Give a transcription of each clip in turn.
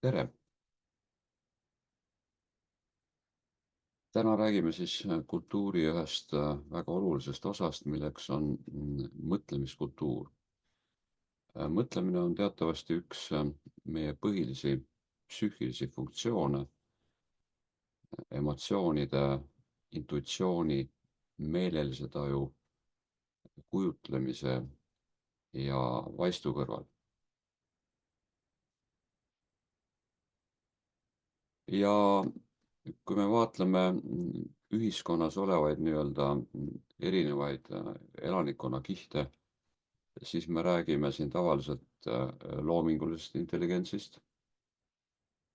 Tere! Täna räägime siis kultuuri ühest väga olulisest osast, milleks on mõtlemiskultuur. Mõtlemine on teatavasti üks meie põhilisi psüühilisi funktsioone, emotsioonide, intuitsiooni, meelelise taju, kujutlemise ja vaistu kõrval. Ja kui me vaatleme ühiskonnas olevaid erinevaid elanikkonnakihte, siis me räägime siin tavaliselt loomingulisest intelligentsist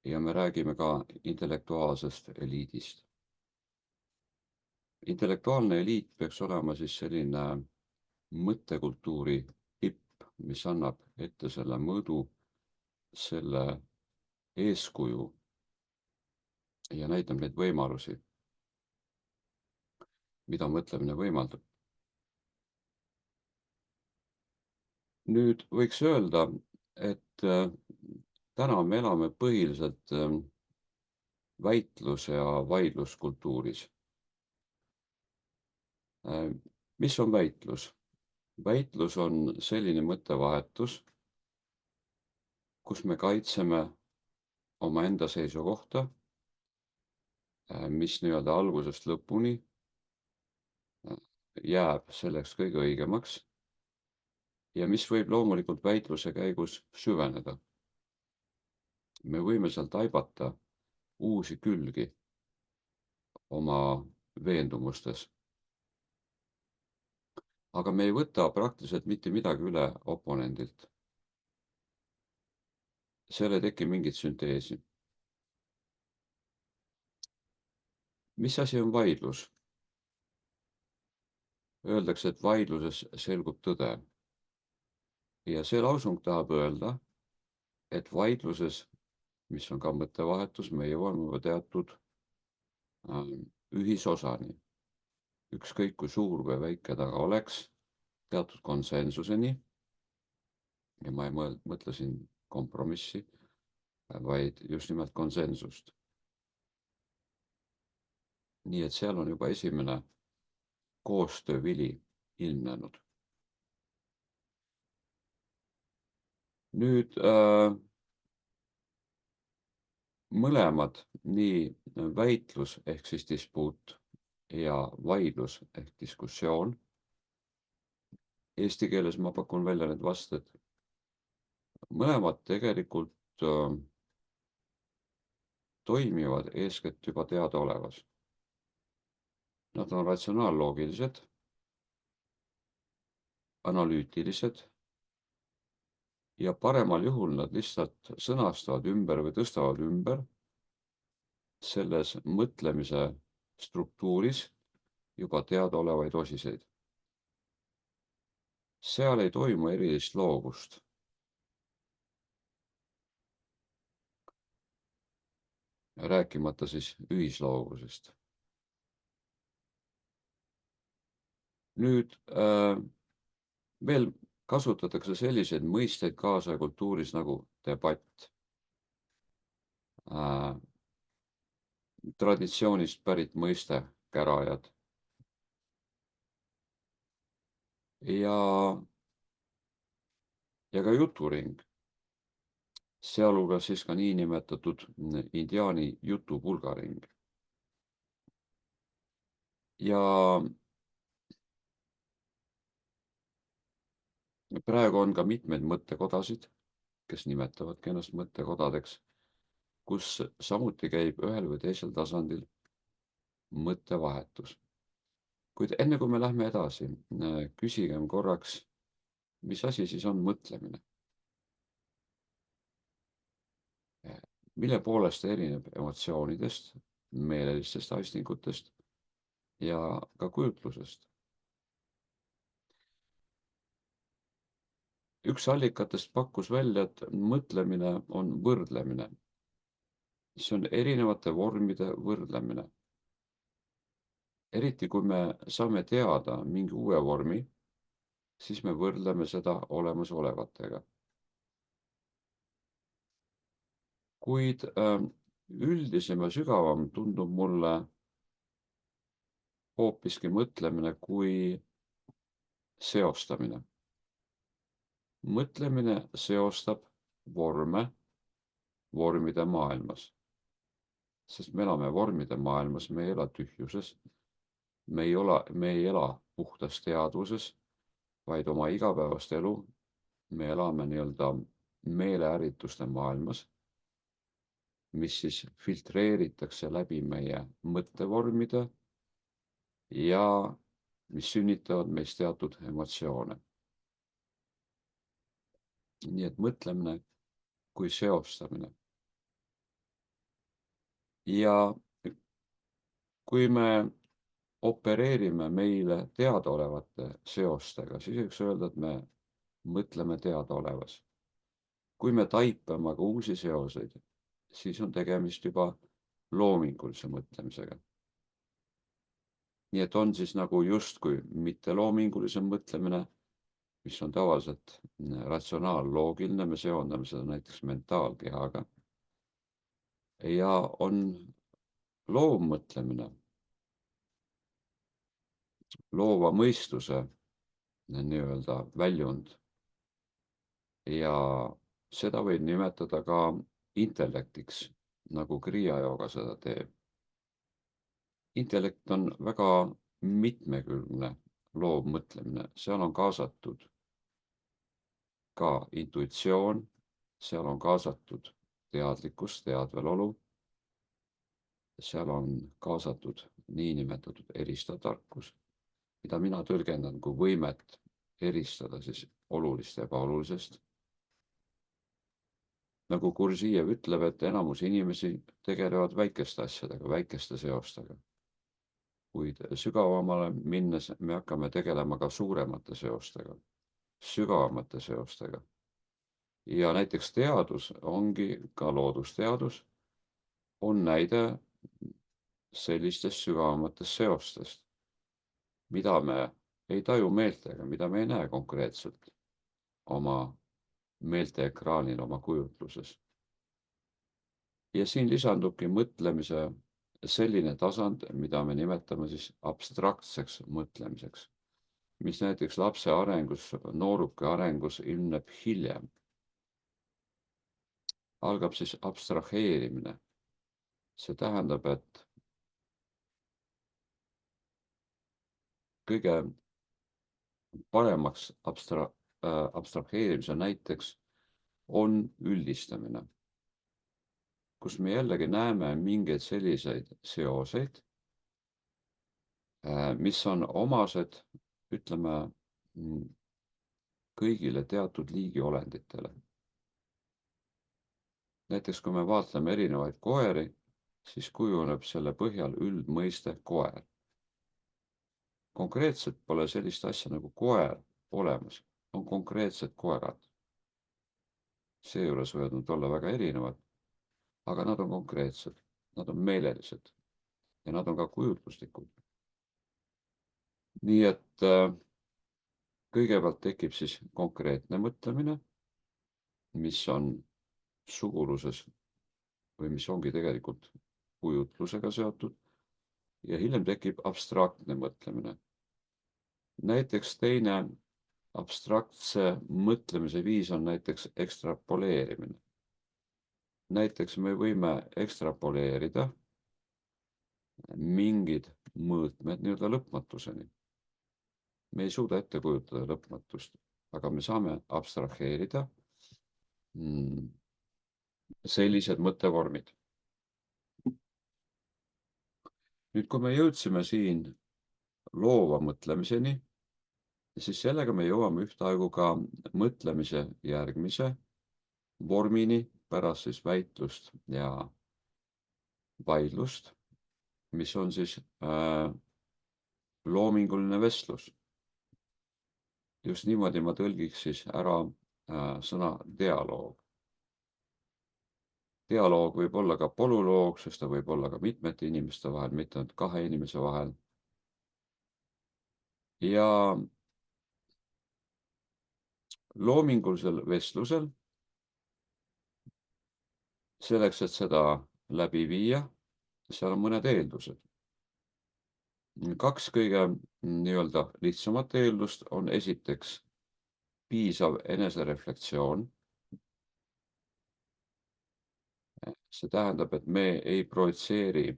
ja me räägime ka intellektuaalsest eliidist. Intellektuaalne eliit peaks olema siis selline mõttekultuuri tipp, mis annab ette selle mõõdu, selle eeskuju ja näitab neid võimalusi, mida mõtlemine võimaldab. Nüüd võiks öelda, et täna me elame põhiliselt väitlus- ja vaidluskultuuris. Mis on väitlus? Väitlus on selline mõttevahetus, kus me kaitseme omaenda seisukohta, mis algusest lõpuni jääb selleks kõige õigemaks ja mis võib loomulikult väitluse käigus süveneda. Me võime sealt aibata uusi külgi oma veendumustes. Aga me ei võta praktiliselt mitte midagi üle oponendilt. Seal ei teki mingit sünteesi. Mis asi on vaidlus? Öeldakse, et vaidluses selgub tõde. Ja see lausung tahab öelda, et vaidluses, mis on ka mõttevahetus, me jõuame teatud ühisosani. Ükskõik kui suur või väike ta oleks, teatud konsensuseni, ja ma ei mõtle siin kompromissi, vaid just nimelt konsensust. Nii et seal on juba esimene koostöövili ilmnenud. Nüüd mõlemad, nii väitlus ehk siis dispuut ja vaidlus ehk diskussioon. Eesti keeles ma pakun välja need vasted. Mõlemad tegelikult toimivad eeskätt juba teadaolevas. Nad on ratsionaalloogilised, analüütilised ja paremal juhul nad lihtsalt sõnastavad ümber või tõstavad ümber selles mõtlemise struktuuris juba teadaolevaid osiseid. Seal ei toimu erilist loogust. Rääkimata siis ühisloogusest. Nüüd veel kasutatakse selliseid mõisteid kaasaja kultuuris nagu debatt, traditsioonist pärit mõiste kärajad ja ka juturing, sealhulgas siis ka niinimetatud indiaani jutupulgaring. Ja praegu on ka mitmeid mõttekodasid, kes nimetavadki ennast mõttekodadeks, kus samuti käib ühel või teisel tasandil mõttevahetus. Kuid enne kui me lähme edasi, küsigem korraks, mis asi siis on mõtlemine? Mille poolest erineb emotsioonidest, meelelistest aistingutest ja ka kujutlusest? Üks allikatest pakkus välja, et mõtlemine on võrdlemine. See on erinevate vormide võrdlemine. Eriti kui me saame teada mingi uue vormi, siis me võrdleme seda olemasolevatega. kuid üldisem ja sügavam tundub mulle hoopiski mõtlemine kui seostamine. Mõtlemine seostab vorme vormide maailmas, sest me elame vormide maailmas, me ei ela tühjuses, me ei ela puhtas teadvuses, vaid oma igapäevast elu me elame nii-öelda meeleärituste maailmas, mis siis filtreeritakse läbi meie mõttevormide ja mis sünnitavad meis teatud emotsioone. Nii et mõtlemine kui seostamine. Ja kui me opereerime meile teadaolevate seostega, siis võiks öelda, et me mõtleme teadaolevas. Kui me taipame aga uusi seoseid, siis on tegemist juba loomingulise mõtlemisega. Nii et on siis nagu justkui mitteloomingulisem mõtlemine, mis on tavaliselt ratsionaalloogiline, me seondame seda näiteks mentaalkehaga. Ja on loovmõtlemine, loova mõistuse nii-öelda väljund. Ja seda võib nimetada ka intellektiks, nagu Kriya jooga seda teeb. Intellekt on väga mitmekülgne loovmõtlemine, seal on kaasatud ka intuitsioon, seal on kaasatud teadlikkus, teadvelolu, seal on kaasatud niinimetatud eristatarkus, mida mina tõlgendan kui võimet eristada siis olulist ja ebaolulisest. Nagu Gurdjiev ütleb, et enamus inimesi tegelevad väikeste asjadega, väikeste seostega. Kuid sügavamale minnes me hakkame tegelema ka suuremate seostega, sügavamate seostega. Ja näiteks teadus ongi ka loodusteadus, on näide sellistest sügavamatest seostest, mida me ei taju meeltega, mida me ei näe konkreetselt oma meelteekraanil, oma kujutluses. Ja siin lisandubki mõtlemise selline tasand, mida me nimetame siis abstraktseks mõtlemiseks, mis näiteks lapse arengus, nooruke arengus ilmneb hiljem. Algab siis abstraheerimine. See tähendab, et kõige paremaks abstraheerimise näiteks on üldistamine, kus me jällegi näeme mingeid selliseid seoseid, mis on omased, ütleme, kõigile teatud liigi olenditele. Näiteks kui me vaatleme erinevaid koeri, siis kujuneb selle põhjal üldmõiste koer. Konkreetselt pole sellist asja nagu koer olemas, on konkreetsed koerad. Seejuures võivad nad olla väga erinevad, aga nad on konkreetsed, nad on meelelised ja nad on ka kujutluslikud. Nii et kõigepealt tekib siis konkreetne mõtlemine, mis on suguluses või mis ongi tegelikult kujutlusega seotud ja hiljem tekib abstraktne mõtlemine. Näiteks teine abstraktse mõtlemise viis on näiteks ekstrapoleerimine. Näiteks me võime ekstrapoleerida mingid mõõtmed nii-öelda lõpmatuseni. Me ei suuda ette kujutada lõpmatust, aga me saame abstraheerida sellised mõttevormid. Nüüd, kui me jõudsime siin loova mõtlemiseni, siis sellega me jõuame ühtaegu ka mõtlemise järgmise vormini pärast siis väitlust ja vaidlust, mis on siis loominguline vestlus. Just niimoodi ma tõlgiks siis ära sõna dialoog. Dialoog võib olla ka polüloog, sest ta võib olla ka mitmete inimeste vahel, mitte ainult kahe inimese vahel. Ja loomingulisel vestlusel Selleks, et seda läbi viia, seal on mõned eeldused. Kaks kõige nii-öelda lihtsamat eeldust on esiteks piisav enesereflektsioon. See tähendab, et me ei projitseeri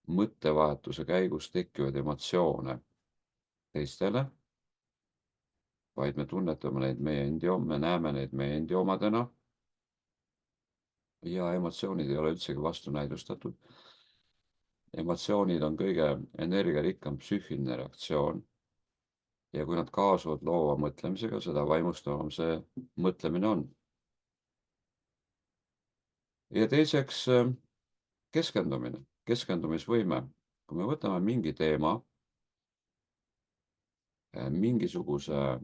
mõttevahetuse käigus tekkivaid emotsioone teistele, vaid me tunnetame neid me näeme neid meie endi omadena ja emotsioonid ei ole üldsegi vastunäidustatud. Emotsioonid on kõige energiarikkam psüühiline reaktsioon ja kui nad kaasuvad loova mõtlemisega, seda vaimustavam see mõtlemine on. Ja teiseks keskendumine, keskendumisvõime. Kui me võtame mingi teema, mingisuguse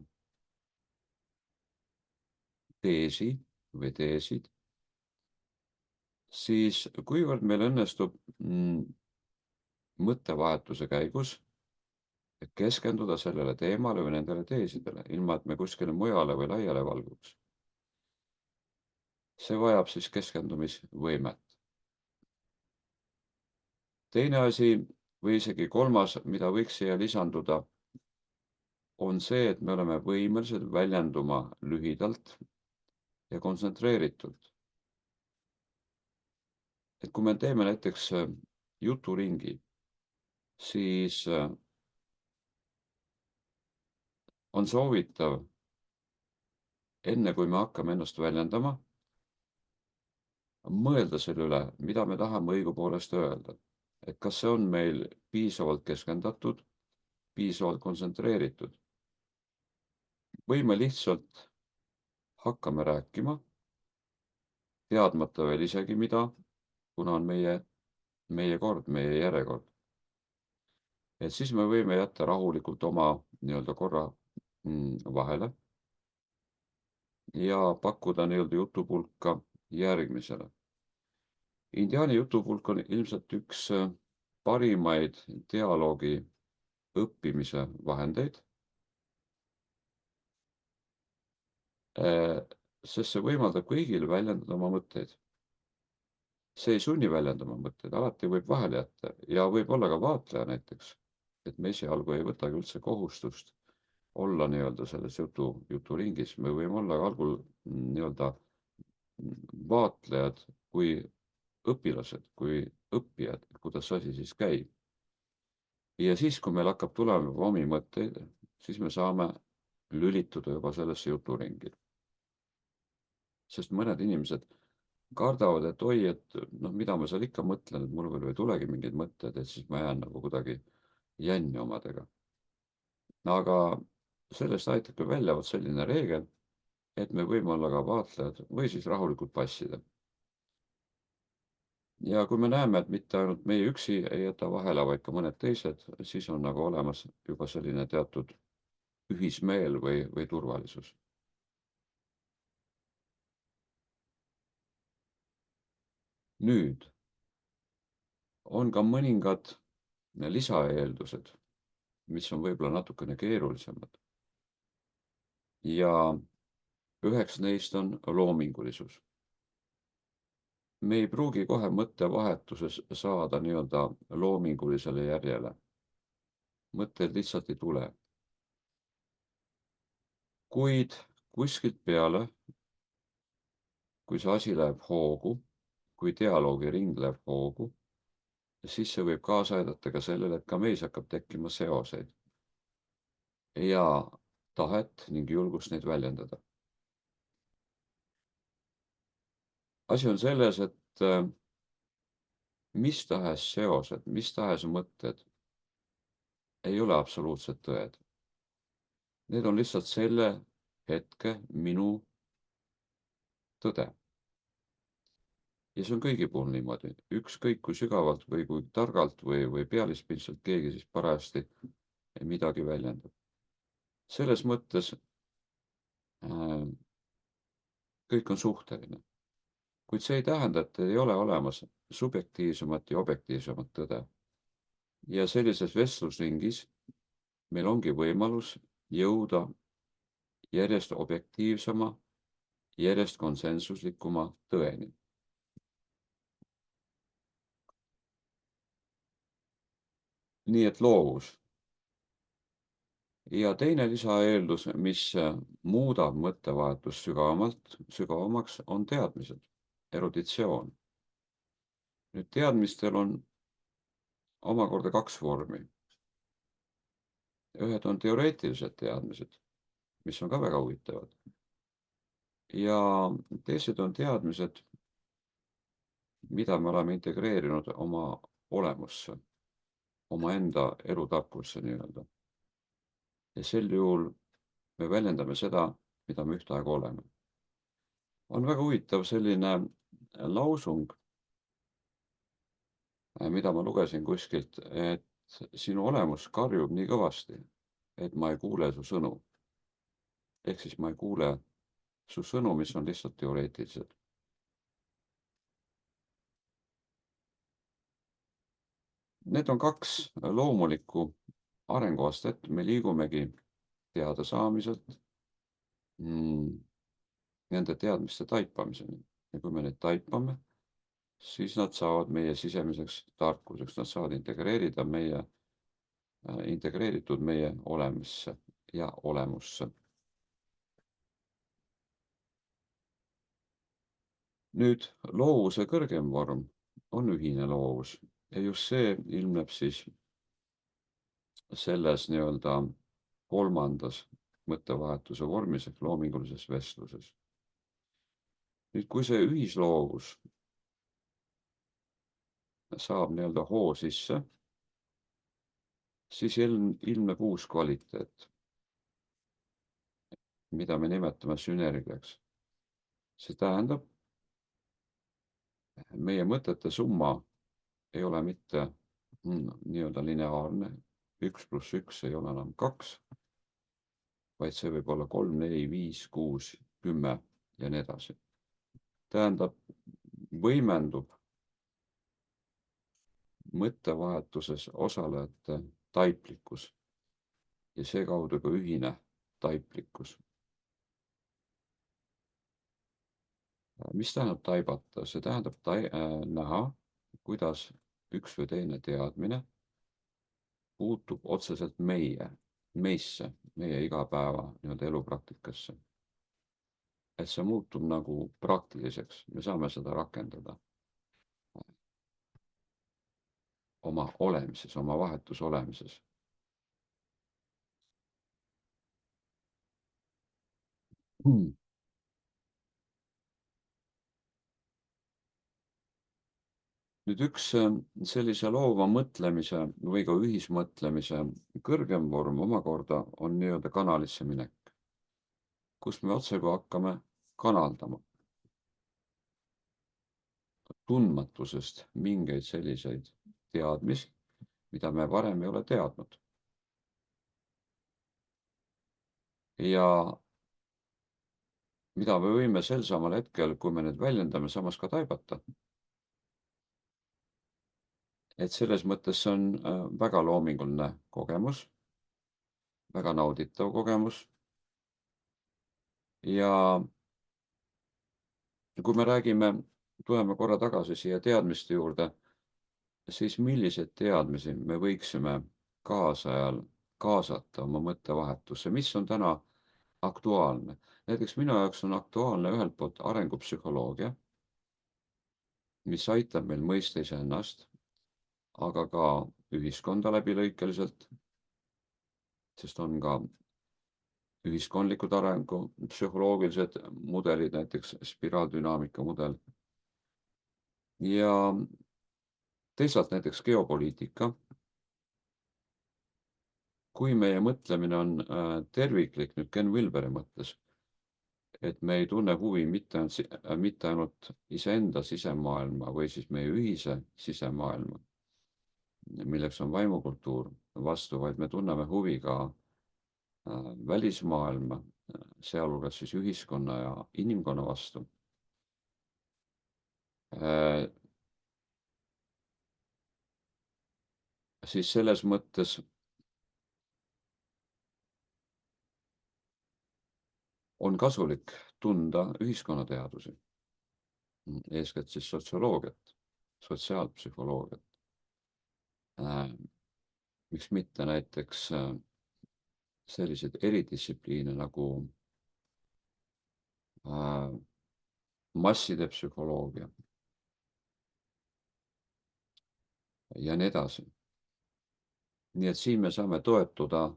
teesi või teesid, siis kuivõrd meil õnnestub mõttevahetuse käigus keskenduda sellele teemale või nendele teesidele, ilma et me kuskile mujale või laiale valguks. See vajab siis keskendumisvõimet. Teine asi või isegi kolmas, mida võiks siia lisanduda, on see, et me oleme võimelised väljenduma lühidalt ja kontsentreeritult. Et kui me teeme näiteks juturingi, siis on soovitav, enne kui me hakkame ennast väljendama, mõelda selle üle, mida me tahame õigupoolest öelda. Et kas see on meil piisavalt keskendatud, piisavalt kontsentreeritud. Või me lihtsalt hakkame rääkima, teadmata veel isegi mida, kuna on meie kord, meie järjekord. Et siis me võime jätta rahulikult oma nii-öelda korra vahele ja pakkuda nii-öelda jutupulka järgmisele. Indiaani jutupulk on ilmselt üks parimaid dialoogi õppimise vahendeid, sest see võimaldab kõigil väljendada oma mõtteid. See ei sunni väljendama mõtteid, alati võib vahele jätta ja võib olla ka vaatleja näiteks, et me esialgu ei võtagi üldse kohustust olla nii-öelda selles juturingis. Me võime olla algul nii-öelda vaatlejad kui õpilased, kui õppijad, kuidas see asi siis käib. Ja siis, kui meil hakkab tulema omi mõtteid, siis me saame lülituda juba sellesse juturingi. Sest mõned inimesed kardavad, et oi, et mida ma seal ikka mõtlen, et mul veel ei tulegi mingeid mõtteid, et siis ma jään nagu kuidagi jänni omadega. Aga sellest aitab ka välja selline reegel, et me võime olla ka vaatlejad või siis rahulikult passida. Ja kui me näeme, et mitte ainult meie üksi ei jäta vahele, vaid ka mõned teised, siis on nagu olemas juba selline teatud ühismeel või turvalisus. Nüüd on ka mõningad lisaeeldused, mis on võib-olla natukene keerulisemad. Ja üheks neist on loomingulisus. Me ei pruugi kohe mõttevahetuses saada nii-öelda loomingulisele järjele. Mõtted lihtsalt ei tule. Kuid kuskilt peale, kui see asi läheb hoogu, kui dialoogiring läheb hoogu, siis see võib kaasa aidata ka sellele, et ka meis hakkab tekkima seoseid ja tahet ning julgust neid väljendada. Asi on selles, et mis tahes seosed, mis tahes mõtted ei ole absoluutsed tõed. Need on lihtsalt selle hetke minu tõde. Ja see on kõigi puhul niimoodi. Ükskõik kui sügavalt või kui targalt või pealispindselt keegi siis parajasti midagi väljendab. Selles mõttes kõik on suhteline. Kuid see ei tähenda, et ei ole olemas subjektiivsemat ja objektiivsemat tõde. Ja sellises vestlusringis meil ongi võimalus jõuda järjest objektiivsema järjest konsensuslikuma tõeni. Nii et loovus. Ja teine lisaeeldus, mis muudab mõttevahetust sügavamaks, on teadmised, eruditsioon. Nüüd teadmistel on omakorda kaks vormi. Ühed on teoreetilised teadmised, mis on ka väga huvitavad. Ja teised on teadmised, mida me oleme integreerinud oma olemusse, omaenda elutarkusse nii-öelda. Ja sel juhul me väljendame seda, mida me ühtaegu oleme. On väga huvitav selline lausung, mida ma lugesin kuskilt, et sinu olemus karjub nii kõvasti, et ma ei kuule su sõnu. Ehk siis ma ei kuule su sõnu, mis on lihtsalt teoreetilised. Need on kaks loomulikku arenguastet, me liigumegi teadasaamiselt nende teadmiste taipamiseni. Ja kui me neid taipame, siis nad saavad meie sisemiseks tarkuseks, nad saavad integreeritud meie olemisse ja olemusse. Nüüd loovuse kõrgem vorm on ühine loovus ja just see ilmneb siis selles nii-öelda kolmandas mõttevahetuse vormis ehk loomingulises vestluses. Nüüd, kui see ühisloovus saab nii-öelda hoo sisse, siis ilmneb uus kvaliteet, mida me nimetame sünergiaks. See tähendab, meie mõtete summa ei ole mitte nii-öelda lineaarne, 1 + 1 ei ole enam 2, vaid see võib olla 3, 4, 5, 6, 10 ja nii edasi. Tähendab, võimendub mõttevahetuses osalejate taiplikkus ja seekaudu ka ühine taiplikkus. Mis tähendab taibata? See tähendab näha, kuidas üks või teine teadmine puutub otseselt meisse, meie igapäeva nii-öelda elupraktikasse. Et see muutub nagu praktiliseks, me saame seda rakendada oma olemises, oma vahetus olemises. Nüüd üks sellise loova mõtlemise või ka ühismõtlemise kõrgem vorm omakorda on nii-öelda kanalisse minek, kus me otsekui hakkame kanaldama tundmatusest mingeid selliseid teadmisi, mida me varem ei ole teadnud. Ja mida me võime sel samal hetkel, kui me need väljendame, samas ka taibata. Et selles mõttes see on väga loominguline kogemus, väga nauditav kogemus. Ja kui me räägime, tuleme korra tagasi siia teadmiste juurde, siis milliseid teadmisi me võiksime kaasajal kaasata oma mõttevahetusse, mis on täna aktuaalne? Näiteks minu jaoks on aktuaalne ühelt poolt arengupsühholoogia, mis aitab meil mõista iseennast, aga ka ühiskonda läbilõikeliselt, sest on ka ühiskondlikud arengu psühholoogilised mudelid, näiteks spiraaldünaamika mudel. Ja teisalt näiteks geopoliitika. Kui meie mõtlemine on terviklik nüüd Ken Wilberi mõttes, et me ei tunne huvi mitte ainult iseenda sisemaailma või siis meie ühise sisemaailma, milleks on vaimukultuur vastu, vaid me tunneme huvi ka välismaailma, sealhulgas siis ühiskonna ja inimkonna vastu. Siis selles mõttes on kasulik tunda ühiskonnateadusi, eeskätt siis sotsioloogiat, sotsiaalpsühholoogiat. Miks mitte näiteks selliseid eridistsipliine nagu masside psühholoogia ja nii edasi. Nii et siin me saame toetuda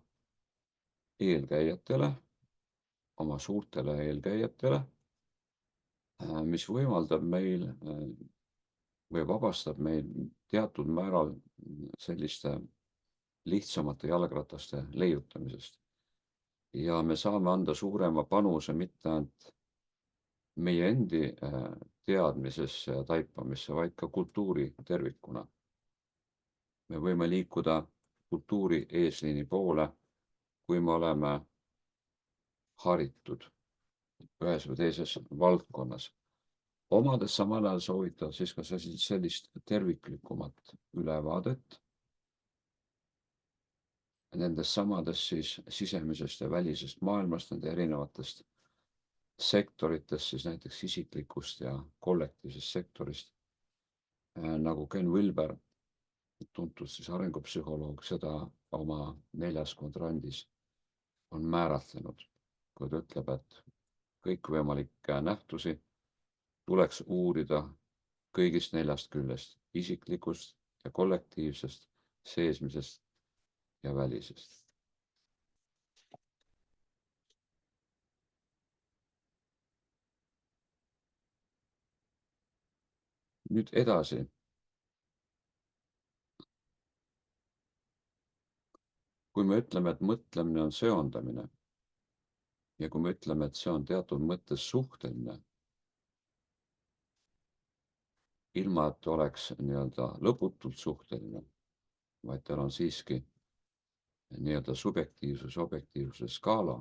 eelkäijatele, oma suurtele eelkäijatele, mis võimaldab meil või vabastab meil teatud määral selliste lihtsamate jalgrataste leiutamisest. Ja me saame anda suurema panuse mitte ainult meie endi teadmisesse ja taipamisse, vaid ka kultuuri tervikuna. Me võime liikuda kultuuri eesliini poole, kui me oleme haritud ühes või teises valdkonnas. Omades samal ajal soovitada siis ka sellist terviklikumat ülevaadet nendest samadest siis sisemisest ja välisest maailmast, nende erinevatest sektoritest, siis näiteks isiklikust ja kollektiivsest sektorist, nagu Ken Wilber, tuntud siis arengupsühholoog, seda oma 4. kvadrandis on määratlenud, kui ta ütleb, et kõikvõimalikke nähtusi tuleks uurida kõigist 4 küljest: isiklikust ja kollektiivsest, seesmisest ja välisest. Nüüd edasi. Kui me ütleme, et mõtlemine on seondamine ja kui me ütleme, et see on teatud mõttes suhteline, ilma et oleks nii-öelda lõputult suhteline, vaid tal on siiski nii-öelda subjektiivsuse, objektiivsuse skaala,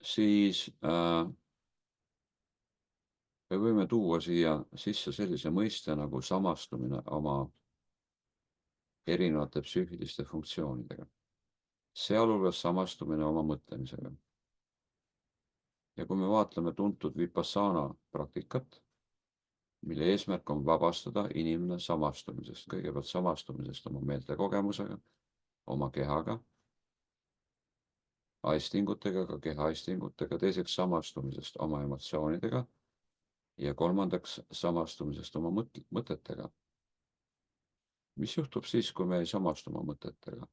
siis me võime tuua siia sisse sellise mõiste nagu samastumine oma erinevate psüühiliste funktsioonidega, sealhulgas samastumine oma mõtlemisega. Ja kui me vaatleme tuntud Vipassana praktikat, mille eesmärk on vabastada inimene samastumisest, kõigepealt samastumisest oma meeltekogemusega, oma kehaga, aistingutega, ka kehaaistingutega, teiseks samastumisest oma emotsioonidega ja kolmandaks samastumisest oma mõtetega. Mis juhtub siis, kui me ei samastu oma mõtetega?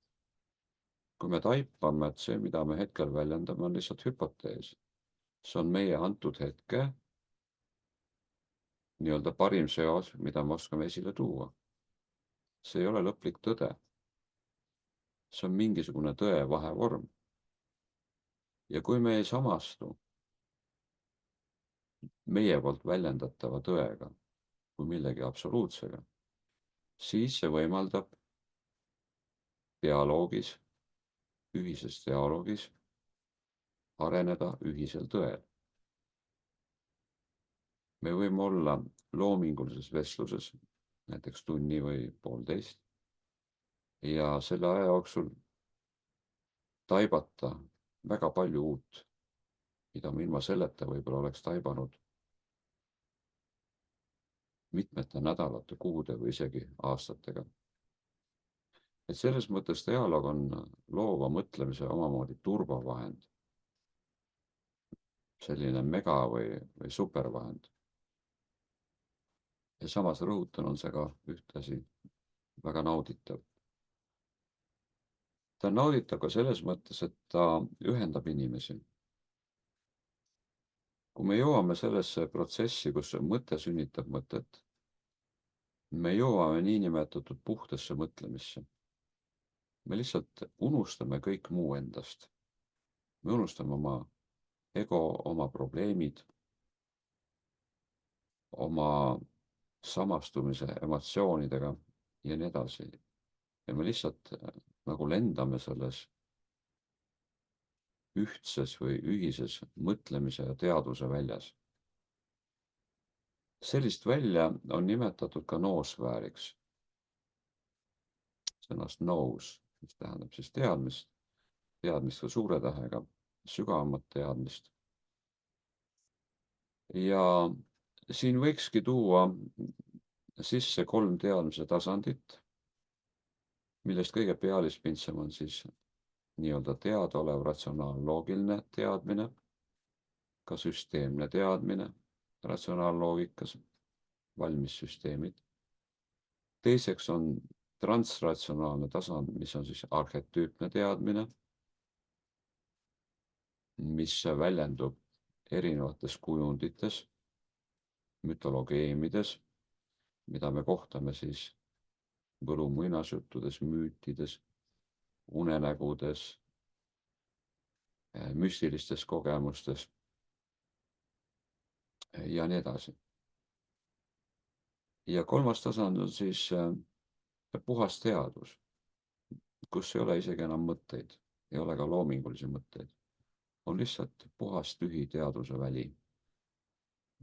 Kui me taipame, et see, mida me hetkel väljendame, on lihtsalt hüpotees. See on meie antud hetke nii-öelda parim seos, mida me oskame esile tuua. See ei ole lõplik tõde. See on mingisugune tõe vahevorm. Ja kui me ei samastu meie poolt väljendatava tõega kui millegi absoluutsega, siis see võimaldab dialoogis, ühises dialoogis areneda ühisel tõel. Me võime olla loomingulises vestluses, näiteks tunni või poolteist, ja selle aja jooksul taibata väga palju uut, mida me ilma selleta võib-olla oleks taibanud mitmete nädalate, kuude või isegi aastatega. Et selles mõttes dialoog on loova mõtlemise omamoodi turbovahend, selline mega või supervahend. Ja samas rõhutan, on see ka ühtlasi väga nauditav. Ta on nauditav ka selles mõttes, et ta ühendab inimesi. Kui me jõuame sellesse protsessi, kus mõte sünnitab mõtet, me jõuame niinimetatud puhtasse mõtlemisse. Me lihtsalt unustame kõik muu endast. Me unustame oma ego, oma probleemid, oma samastumise emotsioonidega ja nii edasi. Ja me lihtsalt nagu lendame selles ühtses või ühises mõtlemise ja teadvuse väljas. Sellist välja on nimetatud ka noosfääriks. Sõnast knows, mis tähendab siis teadmist. teadmist ka suure tähega, sügavamat teadmist. Ja siin võikski tuua sisse 3 teadmise tasandit, millest kõige pealispindsem on siis nii-öelda teadaolev ratsionaalloogiline teadmine, ka süsteemne teadmine ratsionaalloogikas, valmis süsteemid. Teiseks on transratsionaalne tasand, mis on siis arhetüüpne teadmine, mis väljendub erinevates kujundites, mütologeemides, mida me kohtame siis võlu muinasjuttudes, müütides, unenägudes, müstilistes kogemustes ja nii edasi. Ja 3. tasand on siis puhas teadvus, kus ei ole isegi enam mõtteid, ei ole ka loomingulisi mõtteid. On lihtsalt puhas tühi teadvuse väli,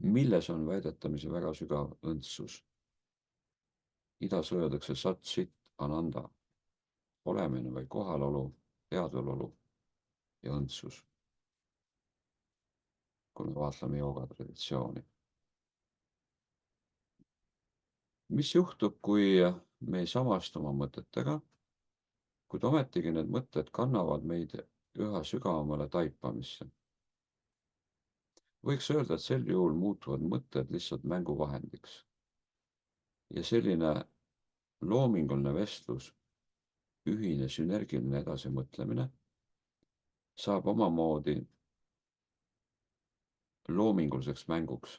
milles on väidetamisi väga sügav õndsus. Idas öeldakse sat sit ananda, olemine või kohalolu, teadvelolu ja õndsus, kui me vaatleme jooga traditsiooni. Mis juhtub, kui me ei samastu oma mõtetega, kuid ometigi need mõtted kannavad meid üha sügavamale taipamisse? Võiks öelda, et sel juhul muutuvad mõtted lihtsalt mänguvahendiks. Ja selline loominguline vestlus, ühine sünergiline edasimõtlemine saab omamoodi loominguliseks mänguks,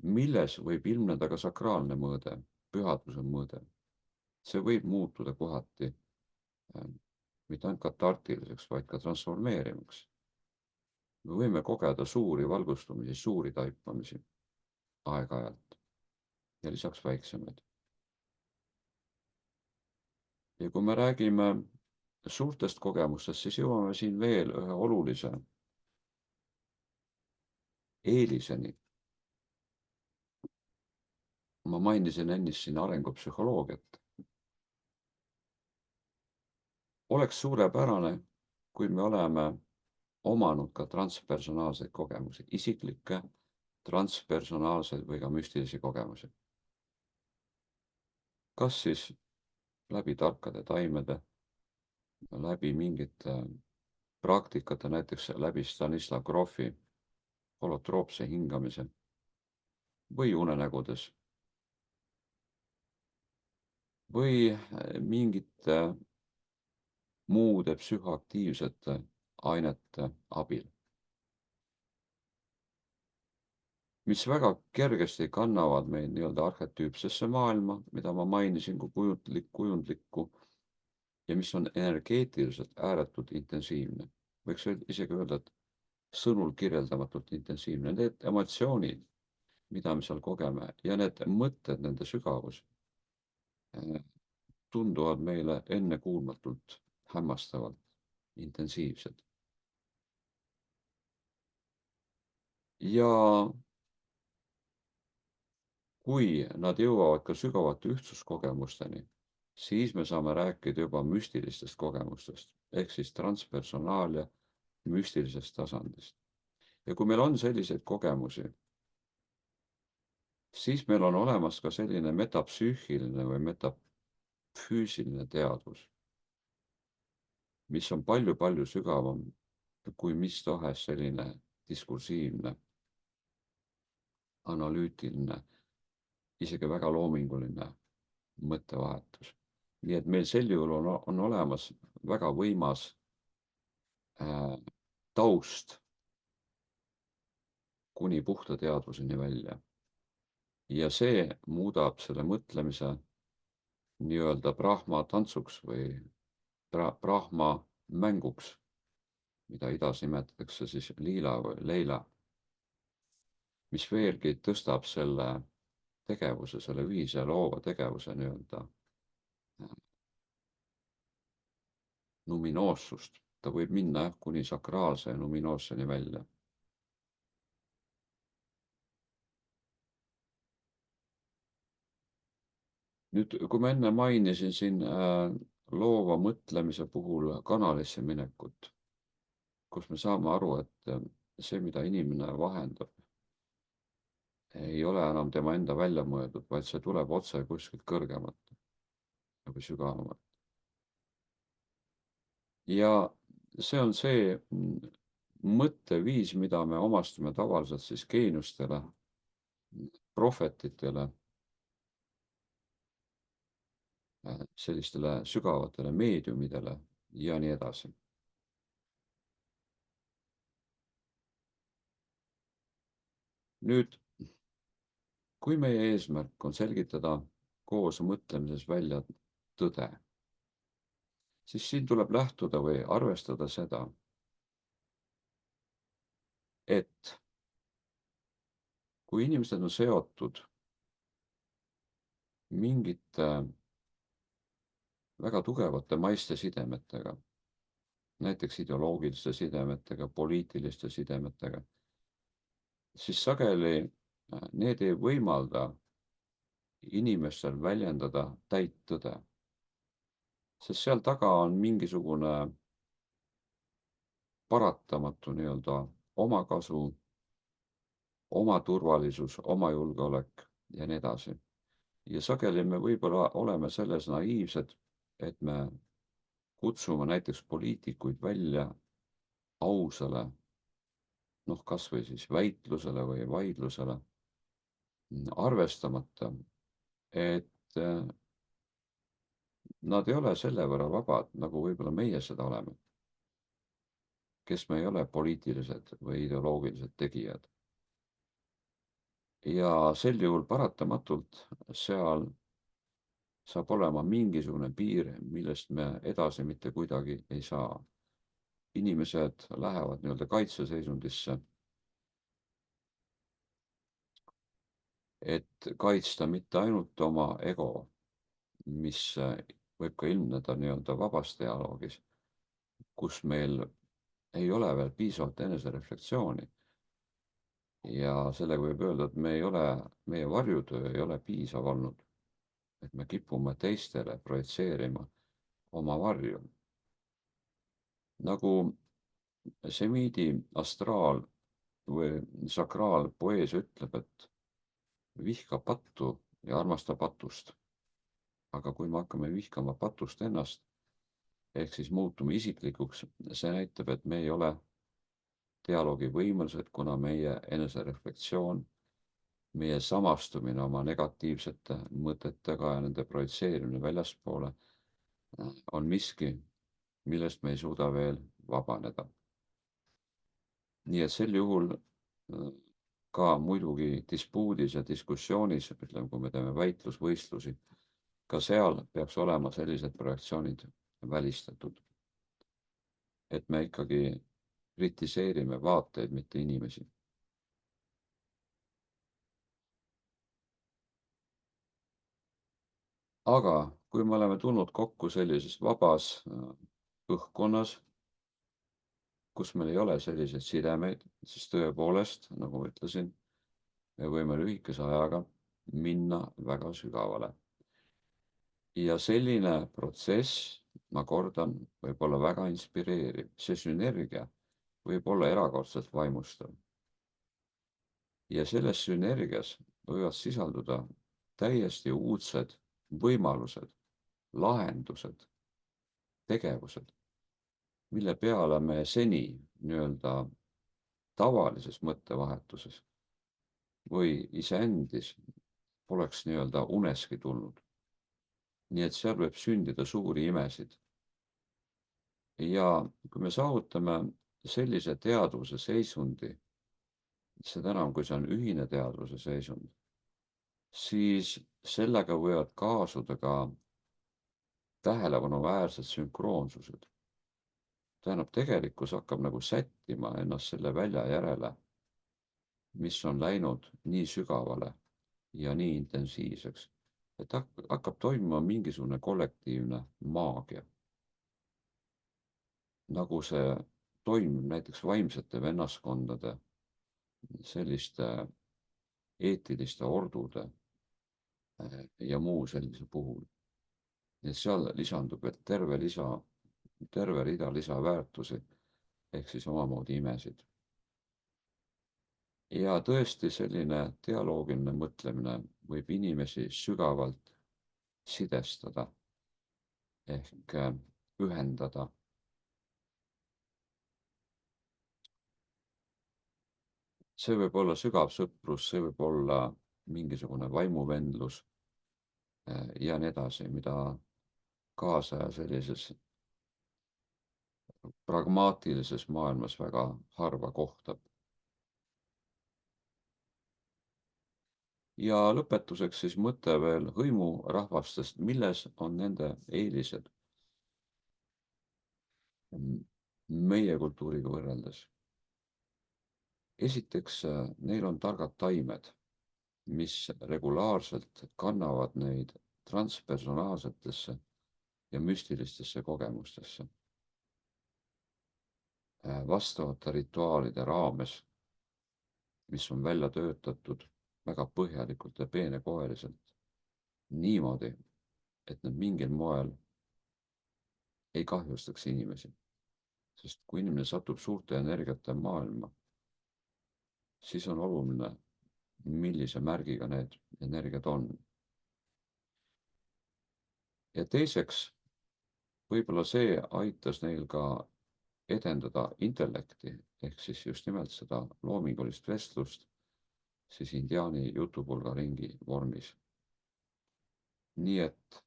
milles võib ilmneda ka sakraalne mõõde, pühaduse mõõde. See võib muutuda kohati mitte ainult katartiliseks, vaid ka transformeerimaks. Me võime kogeda suuri valgustumisi, suuri taipamisi aeg-ajalt ja lisaks väiksemaid. Ja kui me räägime suurtest kogemustest, siis jõuame siin veel ühe olulise eeliseni. Ma mainisin ennist siin arengupsühholoogiat. Oleks suurepärane, kui me oleme omanud ka transpersonaalseid kogemusi, isiklikke, transpersonaalseid või ka müstilisi kogemusi. Kas siis läbi tarkade taimede, läbi mingite praktikate, näiteks läbi Stanislav Grofi holotroopse hingamise või unenägudes või mingite muude psühhoaktiivsete ainete abil, mis väga kergesti kannavad meid nii-öelda arhetüüpsesse maailma, mida ma mainisin kui kujundlikku ja mis on energeetiliselt ääretult intensiivne. Võiks isegi öelda, et sõnul kirjeldamatult intensiivne. Need emotsioonid, mida me seal kogeme ja need mõtted, nende sügavus tunduvad meile ennekuulmatult hämmastavalt intensiivsed. Ja kui nad jõuavad ka sügavate ühtsuskogemusteni, siis me saame rääkida juba müstilistest kogemustest, ehk siis transpersonaal- ja müstilisest tasandist. Ja kui meil on selliseid kogemusi, siis meil on olemas ka selline metapsüühiline või metafüüsiline teadvus, mis on palju-palju sügavam kui mis tahes selline diskursiivne, analüütiline, isegi väga loominguline mõttevahetus. Nii et meil sel juhul on olemas väga võimas taust kuni puhta teadvuseni välja. Ja see muudab selle mõtlemise nii-öelda brahma tantsuks või brahma mänguks, mida idas nimetatakse siis liila või leila, mis veelgi tõstab selle tegevuse, selle ühise loova tegevuse nii-öelda numinoossust. Ta võib minna kuni sakraalse numinoosseni välja. Nüüd, kui ma enne mainisin siin loova mõtlemise puhul kanalisse minekut, kus me saame aru, et see, mida inimene vahendab, ei ole enam tema enda välja mõeldud, vaid see tuleb otse kuskilt kõrgemalt või sügavamalt. Ja see on see mõtteviis, mida me omastame tavaliselt siis geeniustele, prohvetitele, sellistele sügavatele meediumidele ja nii edasi. Nüüd, kui meie eesmärk on selgitada koos mõtlemises välja tõde, siis siin tuleb lähtuda või arvestada seda, et kui inimesed on seotud mingite väga tugevate maiste sidemetega, näiteks ideoloogiliste sidemetega, poliitiliste sidemetega, siis sageli need ei võimalda inimestel väljendada täit tõde, sest seal taga on mingisugune paratamatu omakasu, oma turvalisus, oma julgeolek ja nii edasi. Ja sageli me võib-olla oleme selles naiivsed, et me kutsume näiteks poliitikuid välja ausale, kas või siis väitlusele või vaidlusele, arvestamata, et nad ei ole selle võrra vabad, nagu võib-olla meie seda oleme, kes me ei ole poliitilised või ideoloogilised tegijad. Ja sel juhul paratamatult seal saab olema mingisugune piir, millest me edasi mitte kuidagi ei saa. Inimesed lähevad kaitseseisundisse, et kaitsta mitte ainult oma ego, mis võib ka ilmneda vabas dialoogis, kus meil ei ole veel piisavalt enesereflektsiooni. Ja sellega võib öelda, et meie varjutöö ei ole piisav olnud, et me kipume teistele projitseerima oma varju. Nagu semiidi astraal või sakraalpoeesia ütleb, et vihka pattu ja armasta patust. Aga kui me hakkame vihkama patust ennast, ehk siis muutume isiklikuks, see näitab, et me ei ole dialoogi võimelised, kuna meie enesereflektsioon, meie samastumine oma negatiivsete mõtetega ja nende projitseerimine väljaspoole on miski, millest me ei suuda veel vabaneda. Nii et sel juhul ka muidugi dispuudis ja diskussioonis, ütleme, kui me teeme väitlusvõistlusi, ka seal peaks olema sellised projektsioonid välistatud. Et me ikkagi kritiseerime vaateid, mitte inimesi. Aga kui me oleme tulnud kokku sellises vabas õhkkonnas, kus meil ei ole selliseid sidemeid, siis tõepoolest, nagu ma ütlesin, me võime lühikese ajaga minna väga sügavale. Ja selline protsess, ma kordan, võib olla väga inspireeriv. See sünergia võib olla erakordselt vaimustav. Ja selles sünergias võivad sisalduda täiesti uudsed võimalused, lahendused, tegevused, mille peale me seni tavalises mõttevahetuses või iseendis poleks uneski tulnud. Nii et seal võib sündida suuri imesid. Ja kui me saavutame sellise teadvuse seisundi, seda enam, kui see on ühine teadvuse seisund, siis sellega võivad kaasuda ka tähelepanuväärsed sünkroonsused. Tähendab, tegelikkus hakkab nagu sättima ennast selle välja järele, mis on läinud nii sügavale ja nii intensiivseks, et hakkab toimuma mingisugune kollektiivne maagia. Nagu see toimub näiteks vaimsete vennaskondade, selliste eetiliste ordude ja muu sellise puhul. ja seal lisandub veel terve rida lisaväärtusi ehk siis omamoodi imesid. Ja tõesti selline dialoogiline mõtlemine võib inimesi sügavalt sidestada ehk ühendada. See võib olla sügav sõprus, see võib olla mingisugune vaimuvendlus ja nii edasi, mida kaasaja sellises pragmaatilises maailmas väga harva kohtab. Ja lõpetuseks siis mõte veel hõimurahvastest, milles on nende eelised meie kultuuriga võrreldes. Esiteks, neil on targad taimed, mis regulaarselt kannavad neid transpersonaalsetesse ja müstilistesse kogemustesse. Vastavate rituaalide raames, mis on välja töötatud väga põhjalikult ja peenekoeliselt, niimoodi, et nad mingil moel ei kahjustaks inimesi. Sest kui inimene satub suurte energiate maailma, siis on oluline, millise märgiga need energiad on. Ja teiseks, võib-olla see aitas neil ka edendada intellekti, ehk siis just nimelt seda loomingulist vestlust siis indiaani jutupulga ringi vormis. Nii et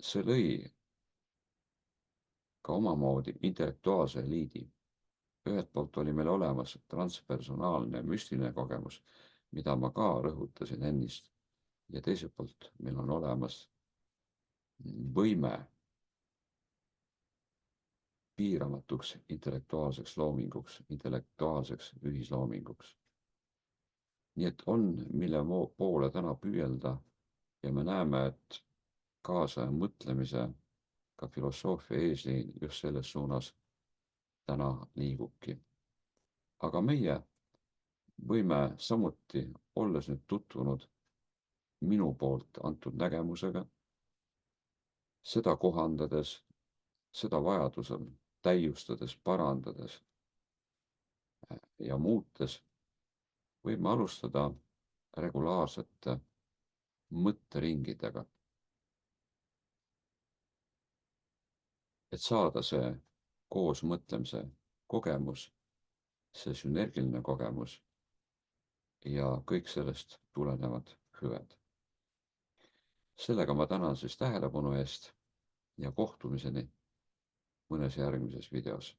see lõi ka omamoodi intellektuaalse eliidi. Ühelt poolt oli meil olemas transpersonaalne müstiline kogemus, mida ma ka rõhutasin ennist, ja teiselt poolt meil on olemas võime piiramatuks intellektuaalseks loominguks, intellektuaalseks ühisloominguks. Nii et on, mille poole täna püüelda ja me näeme, et kaasaja mõtlemise ka filosoofia eesliin just selles suunas täna liigubki. Aga meie võime samuti, olles nüüd tutvunud minu poolt antud nägemusega, seda kohandades, seda vajadusel täiustades, parandades ja muutes, võime alustada regulaarsete mõtteringidega, et saada see koosmõtlemise kogemus, see sünergiline kogemus ja kõik sellest tulenevad hüved. Sellega ma tänan siis tähelepanu eest ja kohtumiseni mõnes järgmises videos.